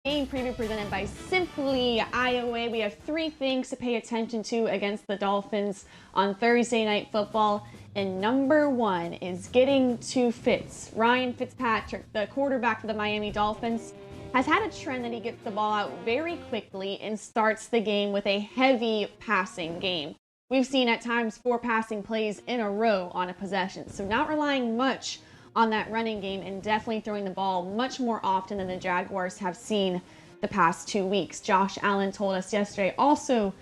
Game preview presented by Simply IOA. We have three things to pay attention to against the Dolphins on Thursday Night Football. And number one is getting to Fitz. Ryan Fitzpatrick, the quarterback for the Miami Dolphins, has had a trend that he gets the ball out very quickly and starts the game with a heavy passing game. We've seen at times 4 passing plays in a row on a possession, so not relying much on that running game and definitely throwing the ball much more often than the Jaguars have seen the past 2 weeks. Josh Allen told us yesterday also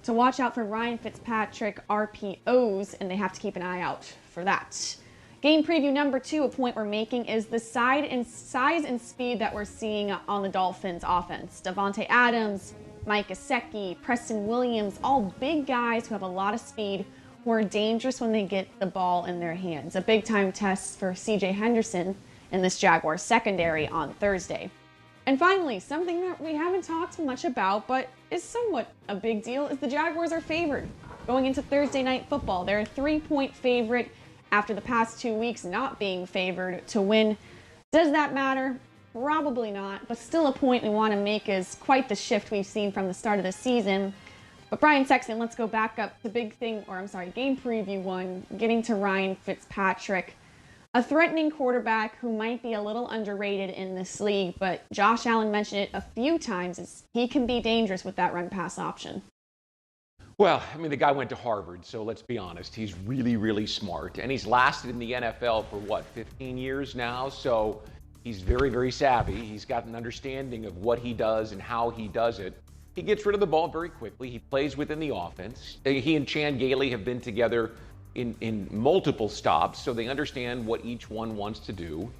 to watch out for Ryan Fitzpatrick RPOs, and they have to keep an eye out for that. Game preview number 2, a point we're making, is the size and speed that we're seeing on the Dolphins offense. Davante Adams, Mike Gesicki, Preston Williams, all big guys who have a lot of speed, who are dangerous when they get the ball in their hands. A big-time test for C.J. Henderson in this Jaguars secondary on Thursday. And finally, something that we haven't talked much about, but is somewhat a big deal, is the Jaguars are favored going into Thursday Night Football. They're a 3-point favorite after the past 2 weeks not being favored to win. Does that matter? Probably not, but still a point we want to make is quite the shift we've seen from the start of the season. But Brian Sexton, let's go back up to game preview 1, getting to Ryan Fitzpatrick. A threatening quarterback who might be a little underrated in this league, but Josh Allen mentioned it a few times, is he can be dangerous with that run-pass option. Well, I mean, the guy went to Harvard, so let's be honest. He's really, really smart. And he's lasted in the NFL for, 15 years now? So he's very, very savvy. He's got an understanding of what he does and how he does it. He gets rid of the ball very quickly. He plays within the offense. He and Chan Gailey have been together in multiple stops, so they understand what each one wants to do.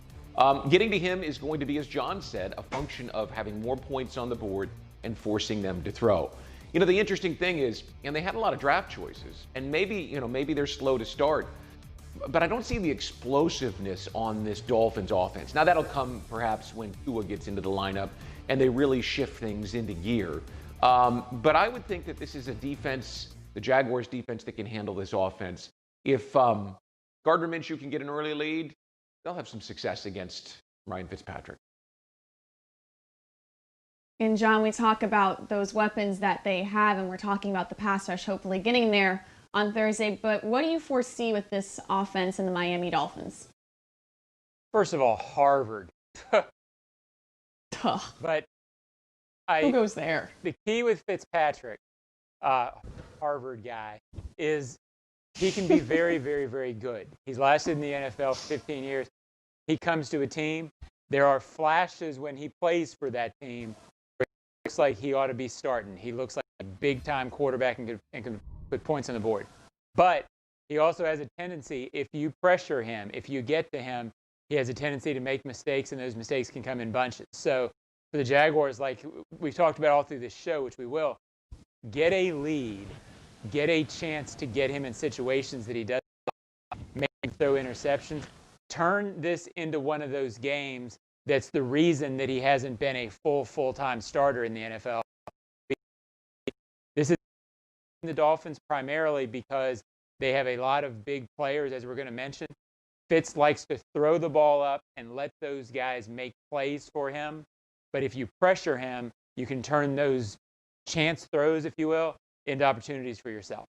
Getting to him is going to be, as John said, a function of having more points on the board and forcing them to throw. You know, the interesting thing is, and they had a lot of draft choices, and maybe they're slow to start, but I don't see the explosiveness on this Dolphins offense. Now, that'll come perhaps when Tua gets into the lineup and they really shift things into gear. But I would think that this is a defense, the Jaguars defense, that can handle this offense. If Gardner Minshew can get an early lead, they'll have some success against Ryan Fitzpatrick. And John, we talk about those weapons that they have, and we're talking about the pass rush hopefully getting there on Thursday. But what do you foresee with this offense and the Miami Dolphins? First of all, Harvard. But who goes there? The key with Fitzpatrick, Harvard guy, is he can be very, very, very good. He's lasted in the NFL for 15 years. He comes to a team. There are flashes when he plays for that team where it looks like he ought to be starting. He looks like a big-time quarterback and can put points on the board. But he also has a tendency, if you pressure him, if you get to him, he has a tendency to make mistakes, and those mistakes can come in bunches. So for the Jaguars, like we've talked about all through this show, which we will, get a lead, get a chance to get him in situations that he does, make him throw interceptions. Turn this into one of those games that's the reason that he hasn't been a full-time starter in the NFL. This is the Dolphins primarily because they have a lot of big players, as we're going to mention. Fitz likes to throw the ball up and let those guys make plays for him. But if you pressure him, you can turn those chance throws, if you will, into opportunities for yourself.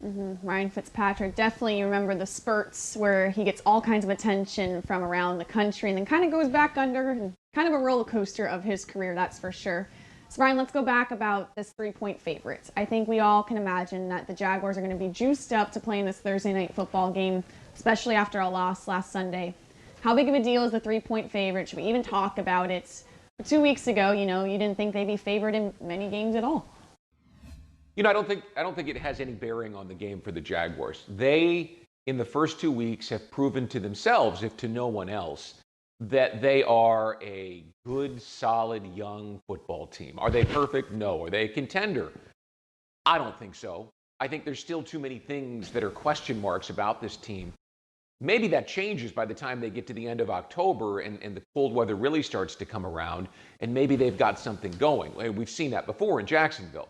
Ryan Fitzpatrick, definitely you remember the spurts where he gets all kinds of attention from around the country and then kind of goes back under, and kind of a roller coaster of his career, that's for sure. So Brian, let's go back about this 3-point favorite. I think we all can imagine that the Jaguars are going to be juiced up to play in this Thursday Night Football game, especially after a loss last Sunday. How big of a deal is the 3-point favorite? Should we even talk about it? 2 weeks ago, you didn't think they'd be favored in many games at all. I don't think it has any bearing on the game for the Jaguars. They, in the first 2 weeks, have proven to themselves, if to no one else, that they are a good, solid, young football team. Are they perfect? No. Are they a contender? I don't think so. I think there's still too many things that are question marks about this team. Maybe that changes by the time they get to the end of October and the cold weather really starts to come around, and maybe they've got something going. We've seen that before in Jacksonville.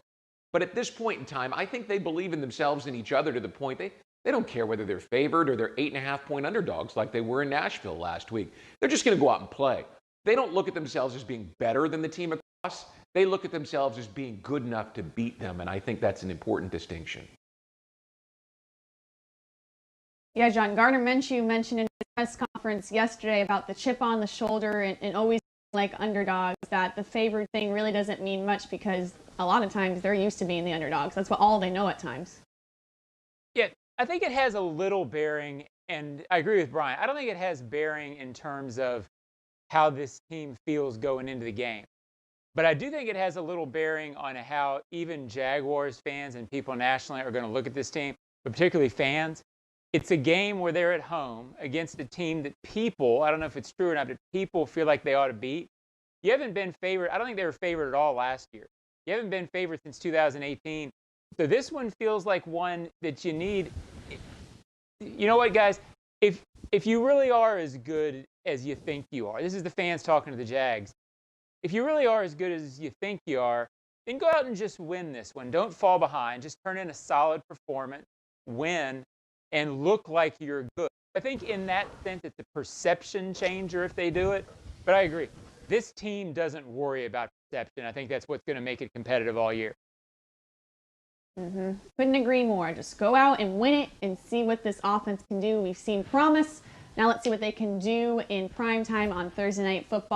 But at this point in time, I think they believe in themselves and each other to the point they don't care whether they're favored or they're 8.5-point underdogs like they were in Nashville last week. They're just going to go out and play. They don't look at themselves as being better than the team across. They look at themselves as being good enough to beat them, and I think that's an important distinction. Yeah, John, Gardner Minshew mentioned in his press conference yesterday about the chip on the shoulder and always like underdogs, that the favored thing really doesn't mean much because a lot of times they're used to being the underdogs. That's all they know at times. Yeah, I think it has a little bearing, and I agree with Brian. I don't think it has bearing in terms of how this team feels going into the game. But I do think it has a little bearing on how even Jaguars fans and people nationally are going to look at this team, but particularly fans. It's a game where they're at home against a team that people, I don't know if it's true or not, but people feel like they ought to beat. You haven't been favored. I don't think they were favored at all last year. You haven't been favored since 2018. So this one feels like one that you need. You know what, guys? If you really are as good as you think you are, this is the fans talking to the Jags. If you really are as good as you think you are, then go out and just win this one. Don't fall behind. Just turn in a solid performance, win, and look like you're good. I think in that sense, it's a perception changer if they do it. But I agree. This team doesn't worry about perception. I think that's what's going to make it competitive all year. Couldn't agree more. Just go out and win it and see what this offense can do. We've seen promise. Now let's see what they can do in prime time on Thursday Night Football.